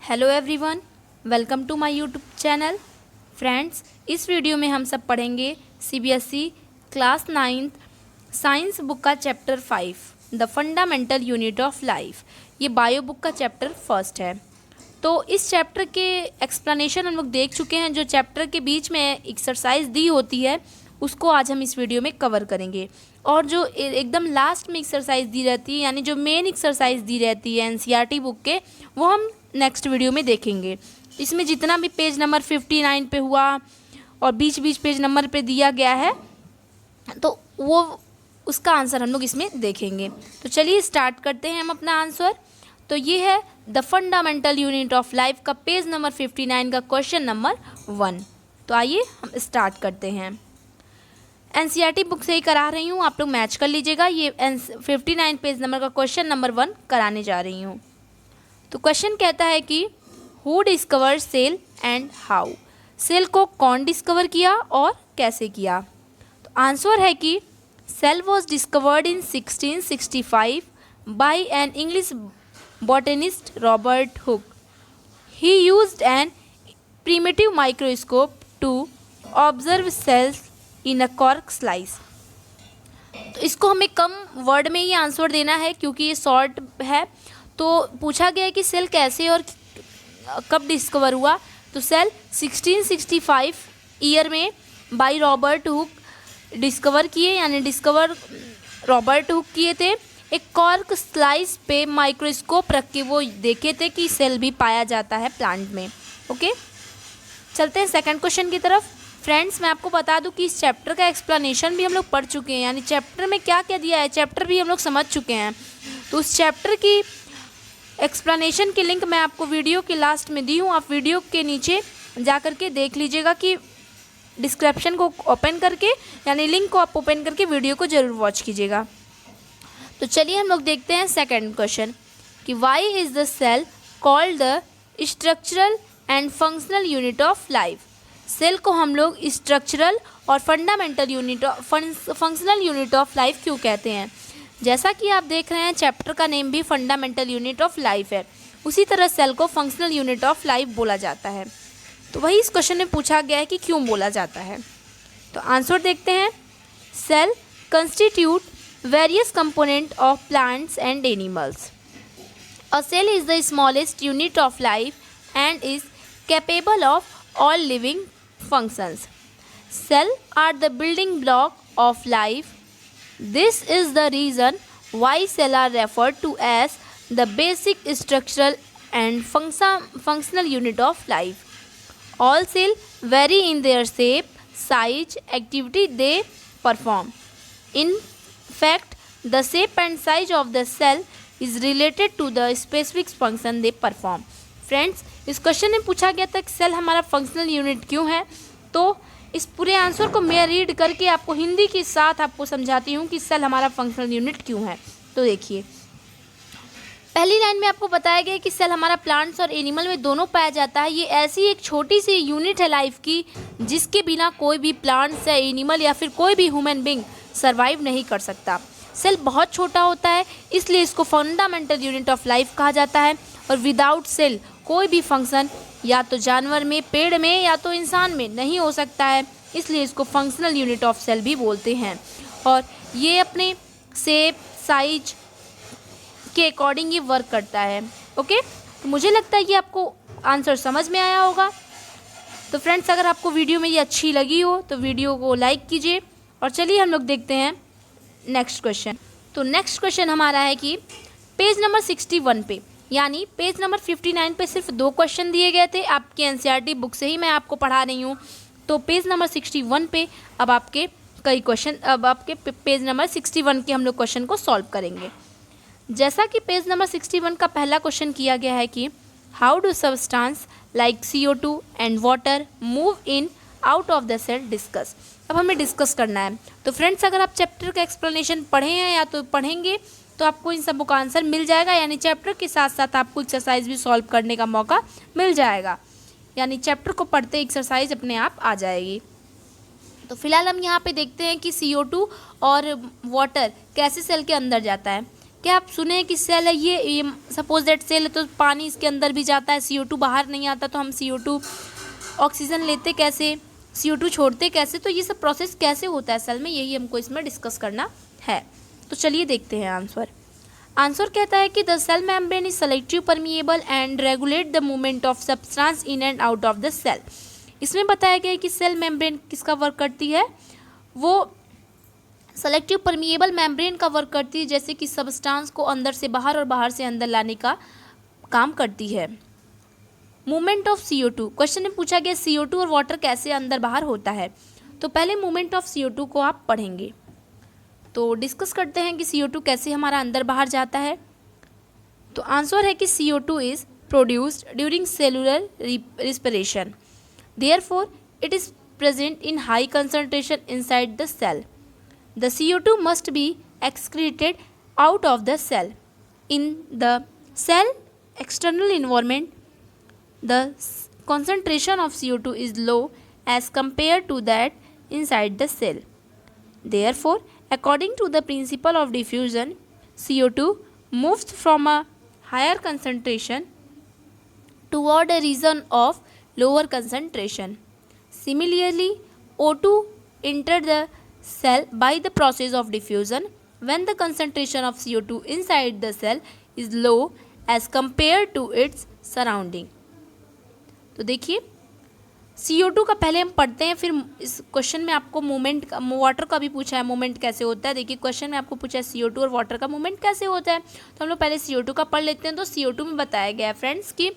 Hello everyone, welcome to my YouTube channel. Friends, इस video में हम सब पढ़ेंगे CBSE class 9th science book का chapter 5 the fundamental unit of life. ये बायो बुक का चैप्टर फर्स्ट है। तो इस चैप्टर के एक्सप्लेनेशन हम लोग देख चुके हैं। जो चैप्टर के बीच में एक्सरसाइज दी होती है उसको आज हम इस वीडियो में कवर करेंगे। और जो एकदम लास्ट में एक्सरसाइज दी रहती है, यानी जो मेन एक्सरसाइज दी रहती है एनसीईआरटी बुक के, वो हम नेक्स्ट वीडियो में देखेंगे। इसमें जितना भी पेज नंबर 59 पे हुआ और बीच बीच पेज नंबर पे दिया गया है, तो वो उसका आंसर हम लोग इसमें देखेंगे। तो चलिए स्टार्ट करते हैं हम अपना आंसर। तो ये है the fundamental unit of life का पेज नंबर 59 का क्वेश्चन नंबर 1। तो आइए हम स्टार्ट करते हैं। एनसीईआरटी बुक से ही करा रही हूँ, आप लोग मैच कर लीजिएगा। ये 59 पेज नंबर का क्वेश्चन नंबर 1 कराने जा रही हूँ। तो क्वेश्चन कहता है कि who discover cell and how. Cell को कौन डिस्कवर किया और कैसे किया। तो आंसर है कि cell was discovered in 1665 by an English botanist Robert Hooke. He used an primitive microscope to observe cells in a cork slice. तो इसको हमें कम वर्ड में ही आंसर देना है क्योंकि ये शॉर्ट है। तो पूछा गया है कि सेल कैसे और कब डिस्कवर हुआ। तो सेल 1665 ईयर में बाय रॉबर्ट हुक डिस्कवर किए, यानी डिस्कवर रॉबर्ट हुक किए थे। एक कॉर्क स्लाइस पे माइक्रोस्कोप रख के वो देखे थे कि सेल भी पाया जाता है प्लांट में। ओके, चलते हैं सेकंड क्वेश्चन की तरफ। फ्रेंड्स, मैं आपको बता दूं कि इस चैप्टर का एक्सप्लेनेशन भी हम लोग पढ़ चुके हैं, यानी चैप्टर में क्या क्या दिया है चैप्टर भी हम लोग समझ चुके हैं। तो उस चैप्टर की एक्सप्लेनेशन की लिंक मैं आपको वीडियो के लास्ट में दी हूँ। आप वीडियो के नीचे जा कर के देख लीजिएगा कि डिस्क्रिप्शन को ओपन करके, यानी लिंक को आप ओपन करके वीडियो को ज़रूर वॉच कीजिएगा। तो चलिए हम लोग देखते हैं सेकंड क्वेश्चन कि why is the cell called the structural and functional unit of life. Cell को हम लोग स्ट्रक्चरल और fundamental unit functional unit of life क्यों कहते हैं। जैसा कि आप देख रहे हैं चैप्टर का नेम भी फंडामेंटल यूनिट ऑफ लाइफ है, उसी तरह सेल को फंक्शनल यूनिट ऑफ लाइफ बोला जाता है। तो वही इस क्वेश्चन में पूछा गया है कि क्यों बोला जाता है। तो आंसर देखते हैं। Cell constitute various components of plants and animals. A cell is the smallest unit of life and is capable of all living functions. Cells are the building block of life. This is the reason why cells are referred to as the basic structural and functional unit of life. All cells vary in their shape, size, activity they perform. In fact, the shape and size of the cell is related to the specific function they perform. Friends, इस question में पूछा गया था कि cell हमारा functional unit क्यों है। तो इस पूरे आंसर को मैं रीड करके आपको हिंदी के साथ आपको समझाती हूँ कि सेल हमारा फंक्शनल यूनिट क्यों है। तो देखिए, पहली लाइन में आपको बताया गया कि सेल हमारा प्लांट्स और एनिमल में दोनों पाया जाता है। ये ऐसी एक छोटी सी यूनिट है लाइफ की जिसके बिना कोई भी प्लांट्स या एनिमल या फिर कोई भी ह्यूमन बींग सर्वाइव नहीं कर सकता। सेल बहुत छोटा होता है, इसलिए इसको फंडामेंटल यूनिट ऑफ लाइफ कहा जाता है। और विदाउट सेल कोई भी फंक्शन या तो जानवर में, पेड़ में या तो इंसान में नहीं हो सकता है, इसलिए इसको फंक्शनल यूनिट ऑफ सेल भी बोलते हैं। और ये अपने शेप साइज के अकॉर्डिंग ये वर्क करता है। ओके, तो मुझे लगता है कि आपको आंसर समझ में आया होगा। तो फ्रेंड्स, अगर आपको वीडियो मेरी अच्छी लगी हो तो वीडियो को लाइक कीजिए। और चलिए हम लोग देखते हैं नेक्स्ट क्वेश्चन। तो नेक्स्ट क्वेश्चन हमारा है कि पेज नंबर 61 पे, यानी पेज नंबर 59 पे सिर्फ 2 क्वेश्चन दिए गए थे। आपके एनसीईआरटी बुक से ही मैं आपको पढ़ा रही हूँ। तो पेज नंबर 61 पे अब आपके कई क्वेश्चन, अब आपके पेज नंबर 61 के हम लोग क्वेश्चन को सॉल्व करेंगे। जैसा कि पेज नंबर 61 का पहला क्वेश्चन किया गया है कि how do substance like CO2 and water move in out of the cell discuss. अब हमें डिस्कस करना है। तो फ्रेंड्स, अगर आप चैप्टर का एक्सप्लेनेशन पढ़े हैं या तो पढ़ेंगे तो आपको इन सबों का आंसर मिल जाएगा, यानी चैप्टर के साथ साथ आपको एक्सरसाइज भी सॉल्व करने का मौका मिल जाएगा, यानी चैप्टर को पढ़ते एक्सरसाइज अपने आप आ जाएगी। तो फिलहाल हम यहाँ पे देखते हैं कि CO2 और वाटर कैसे सेल के अंदर जाता है। क्या आप सुने हैं कि सेल है ये सपोज दैट सेल है तो पानी इसके अंदर भी जाता है, CO2 बाहर नहीं आता, तो हम CO2 ऑक्सीजन लेते कैसे, CO2 छोड़ते कैसे, तो ये सब प्रोसेस कैसे होता है सेल में, यही हमको इसमें डिस्कस करना है। तो चलिए देखते हैं आंसर। आंसर कहता है कि the cell membrane is selective permeable and regulate the movement of substance in and out of the cell. इसमें बताया गया है कि सेल मेम्ब्रेन किसका वर्क करती है, वो सेलेक्टिव परमिएबल मेम्ब्रेन का वर्क करती है, जैसे कि सब्सटेंस को अंदर से बाहर और बाहर से अंदर लाने का काम करती है। मूवमेंट ऑफ CO2, क्वेश्चन में पूछा गया CO2 और वाटर कैसे अंदर बाहर होता है, तो पहले मूवमेंट ऑफ CO2 को आप पढ़ेंगे। तो डिस्कस करते हैं कि CO2 कैसे हमारा अंदर बाहर जाता है। तो आंसर है कि CO2 is produced during cellular respiration, therefore it is present in high concentration inside the cell. The CO2 must be excreted out of the cell. In the cell external environment, the concentration of CO2 is low as compared to that inside the cell. Therefore, according to the principle of diffusion, CO2 moves from a higher concentration toward a region of lower concentration. Similarly, O2 enters the cell by the process of diffusion when the concentration of CO2 inside the cell is low as compared to its surrounding. तो देखिए CO2 का पहले हम पढ़ते हैं, फिर इस question में आपको मूवमेंट वाटर का भी पूछा है, मूवमेंट कैसे होता है। देखिए क्वेश्चन में आपको पूछा है CO2 और वाटर का मूवमेंट कैसे होता है, तो हम लोग पहले CO2 का पढ़ लेते हैं। तो CO2 में बताया गया है फ्रेंड्स कि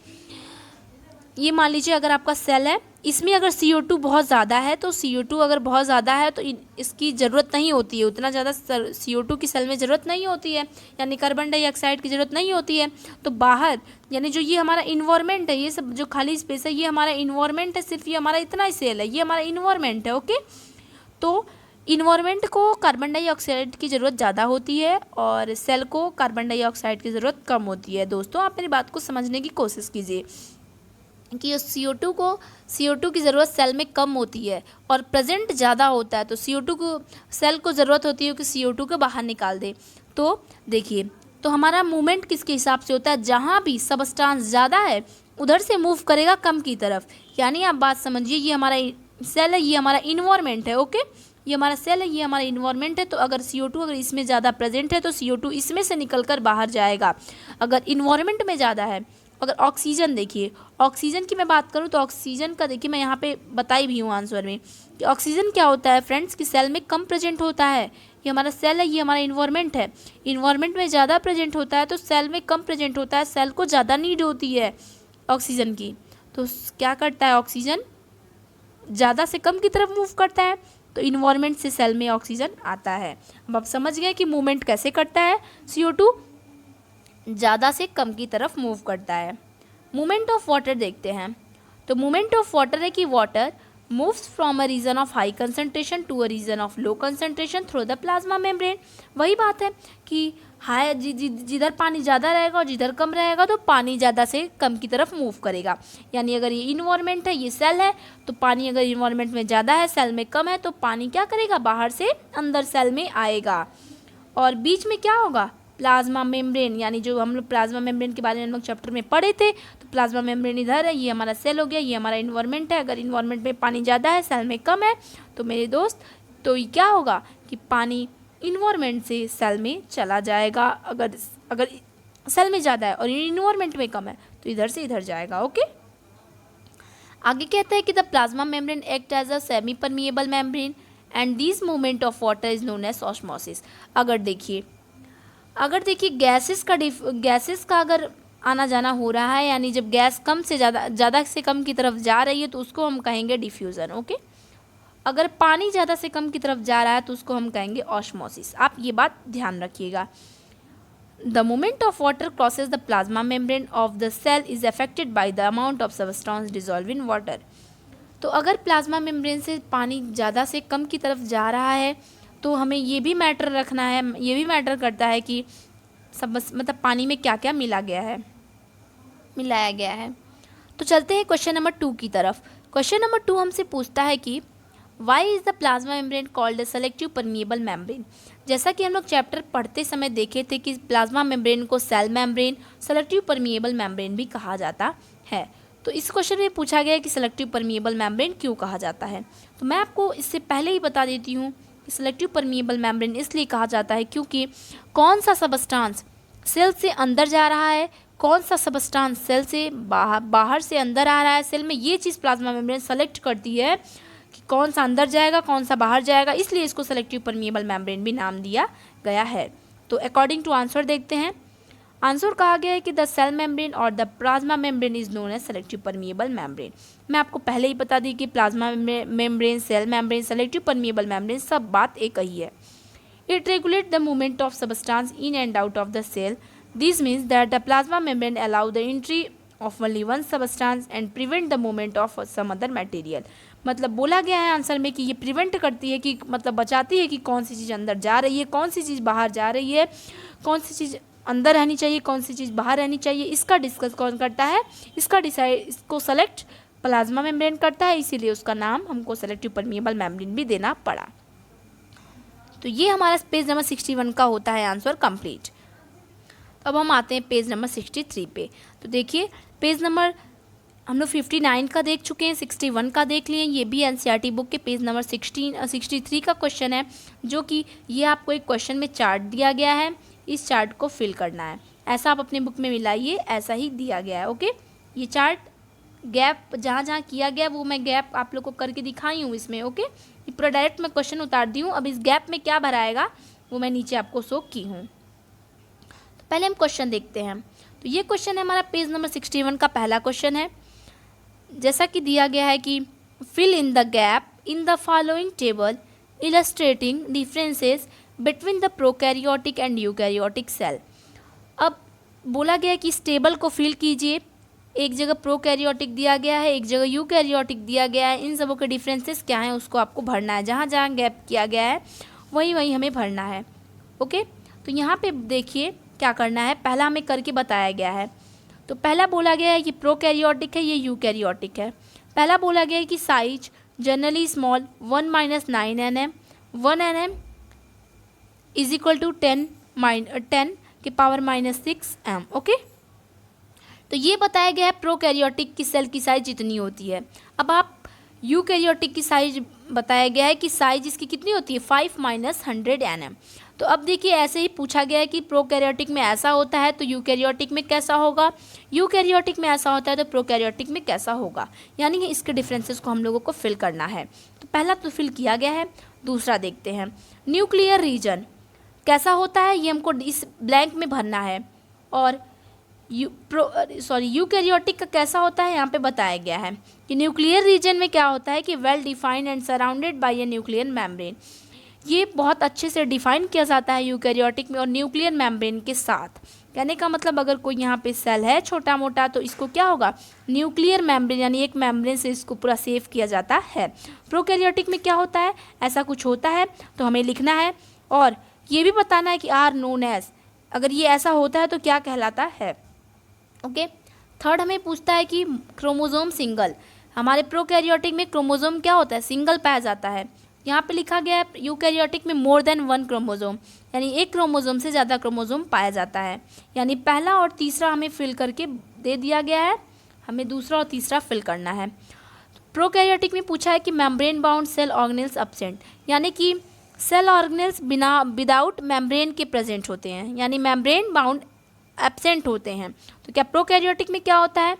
ये मान लीजिए अगर आपका सेल है, इसमें अगर CO2 बहुत ज़्यादा है, तो CO2 अगर बहुत ज़्यादा है तो इसकी ज़रूरत नहीं होती है, उतना ज़्यादा CO2 की सेल में ज़रूरत नहीं होती है, यानी कार्बन डाइऑक्साइड की ज़रूरत नहीं होती है। तो बाहर यानी जो ये हमारा इन्वायरमेंट है, ये सब जो खाली स्पेस है ये हमारा इन्वायरमेंट है, सिर्फ ये हमारा इतना ही सेल है, ये हमारा इन्वायरमेंट है। ओके, तो इन्वायरमेंट को कार्बन डाइऑक्साइड की ज़रूरत ज़्यादा होती है और सेल को कार्बन डाइऑक्साइड की ज़रूरत कम होती है। दोस्तों आप मेरी बात को समझने की कोशिश कीजिए कि CO2 की ज़रूरत सेल में कम होती है और प्रेजेंट ज़्यादा होता है, तो CO2 को सेल को ज़रूरत होती है कि CO2 को बाहर निकाल दे। तो देखिए, तो हमारा मूवमेंट किसके हिसाब से होता है, जहाँ भी सबस्टांस ज़्यादा है उधर से मूव करेगा कम की तरफ। यानी आप बात समझिए, ये हमारा सेल है, ये हमारा इन्वायरमेंट है। ओके, ये हमारा सेल है, ये हमारा इन्वायरमेंट है। तो अगर CO2 अगर इसमें ज़्यादा प्रेजेंट है तो CO2 इसमें से निकल कर बाहर जाएगा। अगर इन्वायरमेंट में ज़्यादा है, अगर ऑक्सीजन, देखिए ऑक्सीजन की मैं बात करूं तो ऑक्सीजन का देखिए मैं यहाँ पे बताई भी हूँ आंसर में कि ऑक्सीजन क्या होता है फ्रेंड्स, कि सेल में कम प्रेजेंट होता है। ये हमारा सेल है, ये हमारा इन्वायरमेंट है, इन्वायरमेंट में ज़्यादा प्रेजेंट होता है तो सेल में कम प्रेजेंट होता है, सेल को ज़्यादा नीड होती है ऑक्सीजन की। तो क्या करता है, ऑक्सीजन ज़्यादा से कम की तरफ मूव करता है, तो इन्वायरमेंट से सेल में ऑक्सीजन आता है। अब आप समझ गए कि मूवमेंट कैसे करता है, CO2 ज़्यादा से कम की तरफ मूव करता है। मूवमेंट ऑफ वाटर देखते हैं। तो मूवमेंट ऑफ वाटर है कि water moves from a region of high concentration to a region of low concentration through the plasma membrane. वही बात है कि हाई जिधर पानी ज़्यादा रहेगा और जिधर कम रहेगा तो पानी ज़्यादा से कम की तरफ मूव करेगा। यानी अगर ये इन्वायरमेंट है, ये सेल है, तो पानी अगर इन्वायरमेंट में ज़्यादा है, सेल में कम है, तो पानी क्या करेगा, बाहर से अंदर सेल में आएगा। और बीच में क्या होगा, प्लाज्मा मेम्ब्रेन, यानी जो हम लोग प्लाज्मा मेम्ब्रेन के बारे में हम लोग चैप्टर में पढ़े थे, तो प्लाज्मा मेम्ब्रेन इधर है, ये हमारा सेल हो गया, ये हमारा इन्वायरमेंट है। अगर इन्वायरमेंट में पानी ज़्यादा है, सेल में कम है, तो मेरे दोस्त तो ये क्या होगा कि पानी इन्वायरमेंट से सेल में चला जाएगा। अगर सेल में ज़्यादा है और इन्वायरमेंट में कम है तो इधर से इधर जाएगा। ओके, आगे कहते हैं कि the plasma membrane act as a semi permeable membrane and this movement of water is known as osmosis. अगर देखिए गैसेस का अगर आना जाना हो रहा है, यानी जब गैस कम से ज़्यादा से कम की तरफ जा रही है तो उसको हम कहेंगे डिफ्यूज़न। ओके, अगर पानी ज़्यादा से कम की तरफ जा रहा है तो उसको हम कहेंगे ऑस्मोसिस। आप ये बात ध्यान रखिएगा। The moment of water crosses the plasma membrane of the cell is affected by the amount of substance dissolve in water. तो अगर प्लाज्मा मेम्ब्रेन से पानी ज़्यादा से कम की तरफ जा रहा है तो हमें ये भी मैटर रखना है, ये भी मैटर करता है कि मतलब पानी में क्या क्या मिलाया गया है। तो चलते हैं क्वेश्चन नंबर 2 की तरफ। क्वेश्चन नंबर 2 हमसे पूछता है कि why is the plasma membrane called a selective permeable membrane. जैसा कि हम लोग चैप्टर पढ़ते समय देखे थे कि प्लाज्मा मेम्ब्रेन को cell membrane, selective permeable membrane भी कहा जाता है। तो इस क्वेश्चन में पूछा गया है कि सेलेक्टिव परमिएबल मेम्ब्रेन क्यों कहा जाता है। तो मैं आपको इससे पहले ही बता देती हूँ कि सेलेक्टिव परमिएबल मेम्ब्रेन इसलिए कहा जाता है क्योंकि कौन सा सबस्टांस सेल से अंदर जा रहा है, कौन सा सबस्टांस सेल से बाहर से अंदर आ रहा है सेल में, ये चीज़ प्लाज्मा मेम्ब्रेन सेलेक्ट करती है कि कौन सा अंदर जाएगा कौन सा बाहर जाएगा, इसलिए इसको सेलेक्टिव परमिएबल मेम्ब्रेन भी नाम दिया गया है। तो अकॉर्डिंग टू आंसर देखते हैं। आंसर कहा गया है कि द सेल मेम्ब्रेन और the plasma membrane is known as selective permeable membrane. मैं आपको पहले ही बता दी कि plasma membrane, cell membrane, selective permeable membrane सब बात एक ही है। It regulates the movement of substance in and out of the cell. This means that the plasma membrane allow the entry of only one substance and prevent the movement of some other material. मतलब बोला गया है answer में कि ये prevent करती है कि मतलब बचाती है कि कौन सी चीज़ अंदर जा रही है, कौन सी चीज़ बाहर जा रही है, कौन सी चीज़ अंदर रहनी चाहिए, कौन सी चीज़ बाहर रहनी चाहिए। इसका डिस्कस कौन करता है, इसको सेलेक्ट प्लाज्मा मेम्ब्रेन करता है, इसीलिए उसका नाम हमको सेलेक्टिव परमिएबल मेम्ब्रेन भी देना पड़ा। तो ये हमारा पेज नंबर 61 का होता है आंसर कंप्लीट। अब हम आते हैं पेज नंबर 63 पे। तो देखिए पेज नंबर हम लोग 59 का देख चुके हैं, 61 का देख लिए। ये भी एनसीईआरटी बुक के पेज नंबर 63 का क्वेश्चन है, जो कि ये आपको एक क्वेश्चन में चार्ट दिया गया है, इस चार्ट को फिल करना है। ऐसा आप अपने बुक में मिलाइए, ऐसा ही दिया गया है। ओके, ये चार्ट गैप जहाँ जहाँ किया गया वो मैं गैप आप लोग को करके दिखाई हूँ इसमें। ओके, ये पूरा डायरेक्ट मैं क्वेश्चन उतार दी हूँ। अब इस गैप में क्या भराएगा वो मैं नीचे आपको शो की हूँ। तो पहले हम क्वेश्चन देखते हैं। तो ये क्वेश्चन है हमारा पेज नंबर 61 का पहला क्वेश्चन है। जैसा कि दिया गया है कि fill in the gap in the following table illustrating differences between the prokaryotic and eukaryotic cell. अब बोला गया है कि इस टेबल को फिल कीजिए। एक जगह प्रोकैरियोटिक दिया गया है, एक जगह यूकैरियोटिक दिया गया है। इन सबों के डिफरेंसेस क्या हैं उसको आपको भरना है। जहाँ जहाँ गैप किया गया है वहीं वहीं हमें भरना है। ओके, तो यहाँ पे देखिए क्या करना है। पहला हमें करके बताया गया है। तो पहला बोला गया है कि प्रोकैरियोटिक है, ये यूकैरियोटिक है। पहला बोला गया है कि size generally small 1 - 9 nm, 1 nm is equal to 10 के पावर -6 m। ओके, तो ये बताया गया है प्रोकैरियोटिक की सेल की साइज इतनी होती है। अब आप यूकैरियोटिक की साइज बताया गया है कि साइज इसकी कितनी होती है 5 - 100 nm। तो अब देखिए ऐसे ही पूछा गया है कि प्रोकैरियोटिक में ऐसा होता है तो यूकैरियोटिक में कैसा होगा, यूकैरियोटिक में ऐसा होता है तो प्रोकैरियोटिक में कैसा होगा, यानी कि इसके डिफरेंसेस को हम लोगों को फिल करना है। तो पहला तो फिल किया गया है। दूसरा देखते हैं, न्यूक्लियर रीजन कैसा होता है, ये हमको इस ब्लैंक में भरना है। और यूकैरियोटिक का कैसा होता है यहाँ पे बताया गया है कि न्यूक्लियर रीजन में क्या होता है कि well defined and surrounded by a nuclear membrane. ये बहुत अच्छे से डिफाइन किया जाता है यूकैरियोटिक में और न्यूक्लियर मेम्ब्रेन के साथ। कहने का मतलब अगर कोई यहाँ पे सेल है छोटा मोटा तो इसको क्या होगा, न्यूक्लियर मेम्ब्रेन यानी एक मेम्ब्रेन से इसको पूरा सेव किया जाता है। प्रोकैरियोटिक में क्या होता है, ऐसा कुछ होता है तो हमें लिखना है और ये भी बताना है कि आर नोन एज, अगर ये ऐसा होता है तो क्या कहलाता है। ओके, थर्ड हमें पूछता है कि क्रोमोसोम सिंगल, हमारे प्रोकैरियोटिक में क्रोमोसोम क्या होता है, सिंगल पाया जाता है। यहाँ पे लिखा गया है यूकैरियोटिक में मोर देन 1 क्रोमोसोम, यानी एक क्रोमोसोम से ज़्यादा क्रोमोसोम पाया जाता है। यानी पहला और तीसरा हमें फिल करके दे दिया गया है, हमें दूसरा और तीसरा फिल करना है। प्रोकैरियोटिक में पूछा है कि membrane bound cell organelles absent, यानी कि सेल ऑर्गेनेल्स विदाउट मेम्ब्रेन के प्रेजेंट होते हैं, यानी मेम्ब्रेन बाउंड एब्सेंट होते हैं। तो क्या प्रोकैरियोटिक में क्या होता है,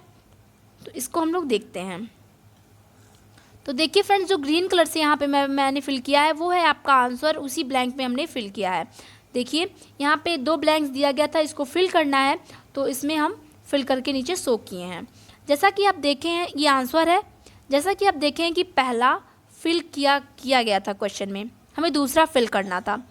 तो इसको हम लोग देखते हैं। तो देखिए फ्रेंड्स, जो ग्रीन कलर से यहाँ पे मैंने फिल किया है वो है आपका आंसर, उसी ब्लैंक में हमने फिल किया है। देखिए यहाँ पे 2 ब्लैंक्स दिया गया था, इसको फिल करना है तो इसमें हम फिल करके नीचे शो किए हैं। जैसा कि आप देखें हैं ये आंसर है। जैसा कि आप देखें कि पहला फिल किया गया था क्वेश्चन में, हमें दूसरा फिल करना था।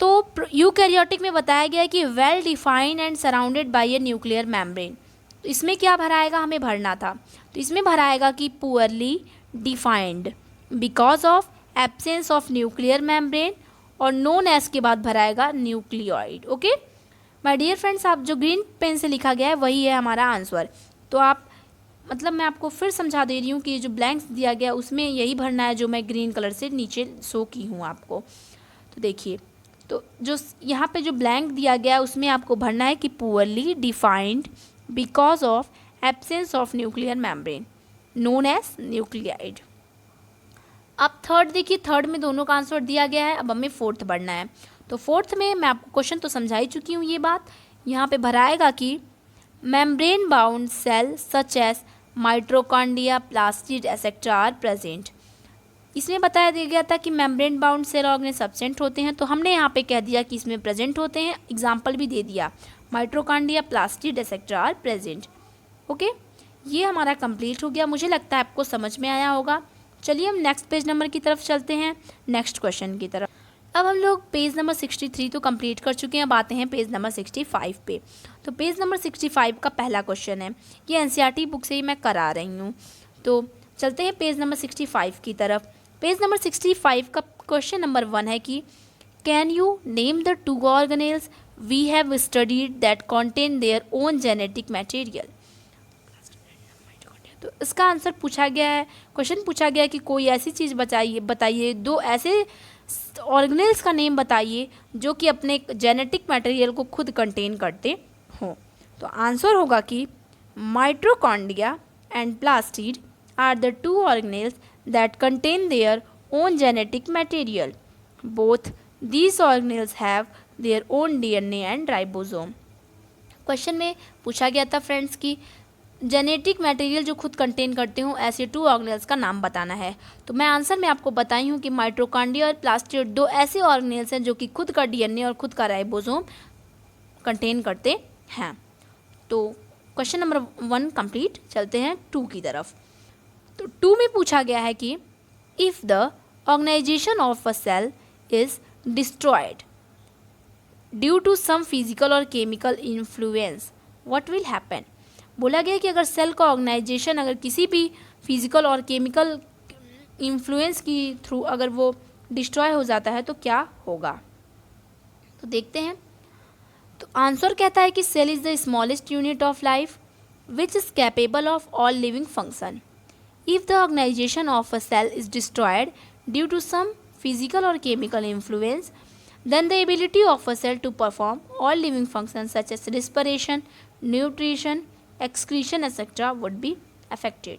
तो यूकैरियोटिक में बताया गया है कि well defined and surrounded by a nuclear membrane. तो इसमें क्या भराएगा, हमें भरना था, तो इसमें भराएगा कि poorly defined because of absence of nuclear membrane और नोन एज के बाद भराएगा nucleoid. Okay my dear friends, आप जो ग्रीन पेन से लिखा गया है वही है हमारा आंसर। तो आप मतलब मैं आपको फिर समझा दे रही हूँ कि जो ब्लैंक्स दिया गया उसमें यही भरना है जो मैं ग्रीन कलर से नीचे शो की हूँ आपको। तो देखिए, तो जो यहाँ पे जो ब्लैंक दिया गया है उसमें आपको भरना है कि poorly defined because of absence of nuclear membrane known as nucleoid. अब थर्ड देखिए, थर्ड में दोनों का आंसर दिया गया है, अब हमें फोर्थ बढ़ना है। तो फोर्थ में मैं आपको क्वेश्चन तो समझा ही चुकी हूँ, ये बात यहाँ पे भराएगा कि membrane bound cell such as mitochondria plastid etcetera are present. इसमें बताया दिया गया था कि membrane bound cell organelles absent होते हैं, तो हमने यहाँ पे कह दिया कि इसमें प्रेजेंट होते हैं, एग्जाम्पल भी दे दिया, mitochondria plastid etcetera are present. Okay, ये हमारा कंप्लीट हो गया, मुझे लगता है आपको समझ में आया होगा। चलिए हम नेक्स्ट पेज नंबर की तरफ चलते हैं, नेक्स्ट क्वेश्चन की तरफ। अब हम लोग पेज नंबर 63 तो कंप्लीट कर चुके हैं, अब आते हैं पेज नंबर 65 पे। तो पेज नंबर 65 का पहला क्वेश्चन है, ये एनसीईआरटी बुक से ही मैं करा रही हूँ। तो चलते हैं पेज नंबर 65 की तरफ। पेज नंबर 65 का क्वेश्चन नंबर 1 है कि can you name the 2 organelles we have studied that contain their own genetic material. तो इसका आंसर पूछा गया है, क्वेश्चन पूछा गया है कि कोई ऐसी चीज़ बताइए 2 ऐसे ऑर्गेनेल्स का नेम बताइए जो कि अपने जेनेटिक मटेरियल को खुद कंटेन करते हों। तो आंसर होगा कि mitochondria and plastid are the 2 organelles that contain their own genetic material. Both these organelles have their own DNA and ribosome. Question में पूछा गया था फ्रेंड्स कि जेनेटिक मटेरियल जो खुद कंटेन करते हो ऐसे 2 ऑर्गेनेल्स का नाम बताना है। तो मैं आंसर में आपको बताई हूँ कि माइट्रोकॉन्ड्रिया और प्लास्टिड 2 ऐसे ऑर्गेनेल्स हैं जो कि खुद का डीएनए और खुद का राइबोसोम कंटेन करते हैं। तो क्वेश्चन नंबर 1 कंप्लीट, चलते हैं 2 की तरफ। तो 2 में पूछा गया है कि if the organisation of a cell is destroyed due to some physical or chemical influence what will happen. बोला गया कि अगर सेल का ऑर्गेनाइजेशन अगर किसी भी फिजिकल और केमिकल इन्फ्लुएंस की थ्रू अगर वो डिस्ट्रॉय हो जाता है तो क्या होगा। तो देखते हैं। तो आंसर कहता है कि cell is the smallest unit of life which is capable of all living function. If the organisation of a cell is destroyed due to some physical or chemical influence then the ability of a cell to perform all living functions such as respiration, nutrition, excretion etc. would be affected.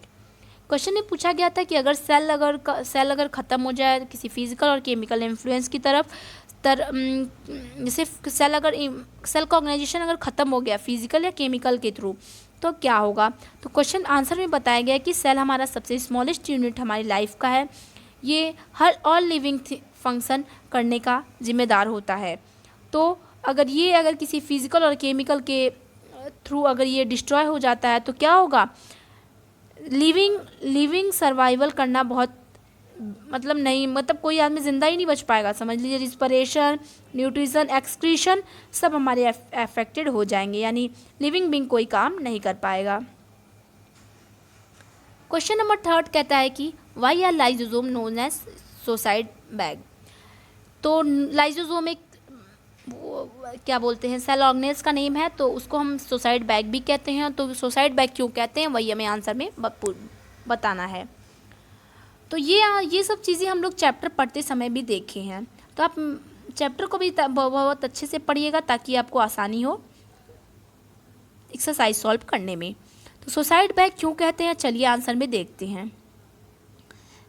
Question में पूछा गया था कि अगर cell ख़त्म हो जाए किसी फिजिकल और केमिकल इन्फ्लुएंस की तरफ जैसे सेल का ऑर्गेनाइजेशन अगर ख़त्म हो गया फिजिकल या केमिकल के थ्रू तो क्या होगा। तो क्वेश्चन आंसर में बताया गया कि सेल हमारा सबसे स्मॉलेस्ट यूनिट हमारी लाइफ का है, ये हर ऑल लिविंग फंक्शन करने का जिम्मेदार होता है। तो अगर किसी फिजिकल और केमिकल के थ्रू अगर ये डिस्ट्रॉय हो जाता है तो क्या होगा, लिविंग सर्वाइवल करना बहुत मतलब कोई आदमी ज़िंदा ही नहीं बच पाएगा, समझ लीजिए। रिस्पिरेशन, न्यूट्रिशन, एक्सक्रीशन सब हमारे अफेक्टेड हो जाएंगे, यानी लिविंग बीइंग कोई काम नहीं कर पाएगा। क्वेश्चन नंबर 3 कहता है कि why are lysosome known as suicide bag. तो लाइसोसोम एक क्या बोलते हैं सेल ऑर्गेनेल्स का नेम है, तो उसको हम सुसाइड बैग भी कहते हैं। तो सुसाइड बैग क्यों कहते हैं वही हमें आंसर में बताना है। तो ये सब चीज़ें हम लोग चैप्टर पढ़ते समय भी देखे हैं, तो आप चैप्टर को भी बहुत अच्छे से पढ़िएगा ताकि आपको आसानी हो एक्सरसाइज सॉल्व करने में। तो सुसाइड बैग क्यों कहते हैं, चलिए आंसर में देखते हैं।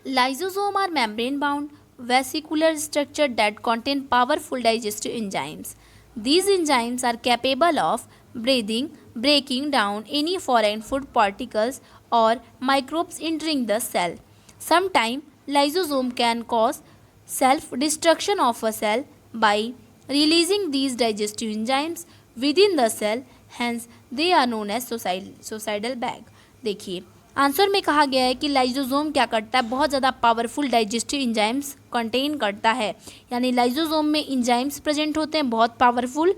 Lysosome are membrane bound vesicular structure that contain powerful digestive enzymes. These enzymes are capable of breaking down any foreign food particles or microbes entering the cell. Sometimes lysosome can cause self-destruction of a cell by releasing these digestive enzymes within the cell, hence they are known as suicidal bag. देखिए answer में कहा गया है कि lysosome क्या करता है, बहुत ज़्यादा पावरफुल डाइजेस्टिव इंजाइम्स कंटेन करता है, यानी लाइसोसोम में इंजाइम्स प्रेजेंट होते हैं बहुत पावरफुल।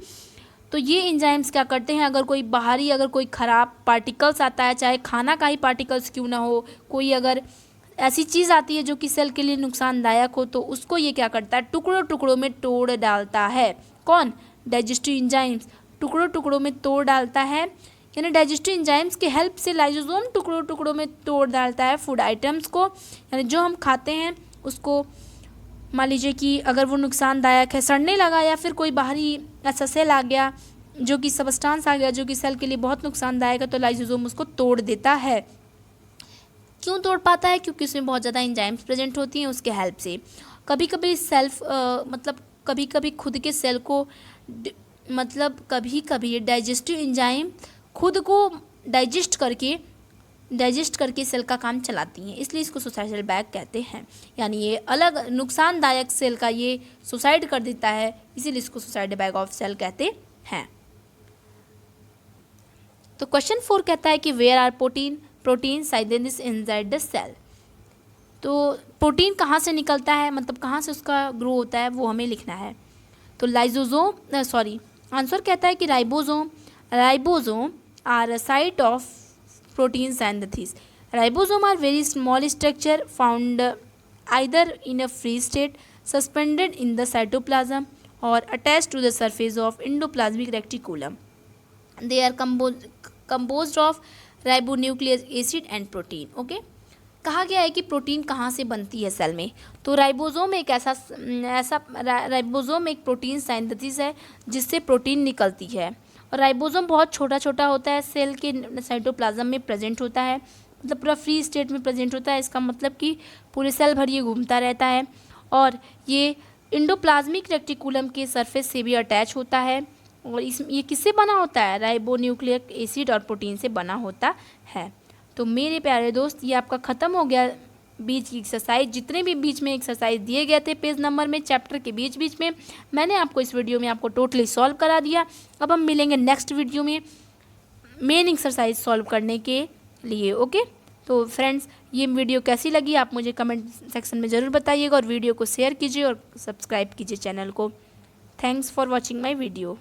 तो ये इंजाइम्स क्या करते हैं, अगर कोई बाहरी अगर कोई ख़राब पार्टिकल्स आता है, चाहे खाना का ही पार्टिकल्स क्यों ना हो, कोई अगर ऐसी चीज़ आती है जो कि सेल के लिए नुकसानदायक हो, तो उसको ये क्या करता है टुकड़ों टुकड़ों में तोड़ डालता है। कौन, डाइजेस्टिव इंजाइम्स टुकड़ों टुकड़ों में तोड़ डालता है, यानी डाइजेस्टिव एंजाइम्स की हेल्प से लाइसोसोम टुकड़ों टुकड़ों में तोड़ डालता है फूड आइटम्स को, यानी जो हम खाते हैं उसको मान लीजिए कि अगर वो नुकसानदायक है, सड़ने लगा या फिर कोई बाहरी ऐसा सेल आ गया जो कि सबस्टांस आ गया जो कि सेल के लिए बहुत नुकसानदायक है, तो लाइसोसोम उसको तोड़ देता है। क्यों तोड़ पाता है? क्योंकि उसमें बहुत ज़्यादा एंजाइम्स प्रेजेंट होती हैं उसके हेल्प से। कभी कभी कभी कभी खुद के सेल को कभी कभी डाइजेस्टिव एंजाइम खुद को डाइजेस्ट करके सेल का काम चलाती हैं, इसलिए इसको सुसाइडल बैग कहते हैं। यानी ये अलग नुकसानदायक सेल का ये सुसाइड कर देता है, इसीलिए इसको सुसाइडल बैग ऑफ सेल कहते हैं। तो क्वेश्चन 4 कहता है कि वेयर आर प्रोटीन साइदेनिस इनसाइड द सेल। तो प्रोटीन कहाँ से निकलता है, मतलब कहाँ से उसका ग्रो होता है, वो हमें लिखना है। तो आंसर कहता है कि ribosome are a site of protein synthesis. Ribosome are very small structure found either in a free state, suspended in the cytoplasm, or attached to the surface of endoplasmic reticulum. They are composed of ribonucleic acid and protein. Okay? कहा गया है कि protein कहाँ से बनती है cell में। तो राइबोसोम एक राइबोसोम एक प्रोटीन सिंथेसिस है जिससे प्रोटीन निकलती है। और राइबोसोम बहुत छोटा छोटा होता है, सेल के साइटोप्लाज्म में प्रेजेंट होता है, मतलब पूरा फ्री स्टेट में प्रेजेंट होता है। इसका मतलब कि पूरे सेल भर ये घूमता रहता है और ये इंडोप्लाज्मिक रेटिकुलम के सरफेस से भी अटैच होता है। और ये किससे बना होता है? राइबोन्यूक्लिक एसिड और प्रोटीन से बना होता है। तो मेरे प्यारे दोस्त, ये आपका ख़त्म हो गया बीच की एक्सरसाइज। जितने भी बीच में एक्सरसाइज दिए गए थे पेज नंबर में, चैप्टर के बीच में, मैंने आपको इस वीडियो में आपको टोटली सॉल्व करा दिया। अब हम मिलेंगे नेक्स्ट वीडियो में मेन एक्सरसाइज सॉल्व करने के लिए। ओके, तो फ्रेंड्स, ये वीडियो कैसी लगी आप मुझे कमेंट सेक्शन में ज़रूर बताइएगा और वीडियो को शेयर कीजिए और सब्सक्राइब कीजिए चैनल को। Thanks for watching my video.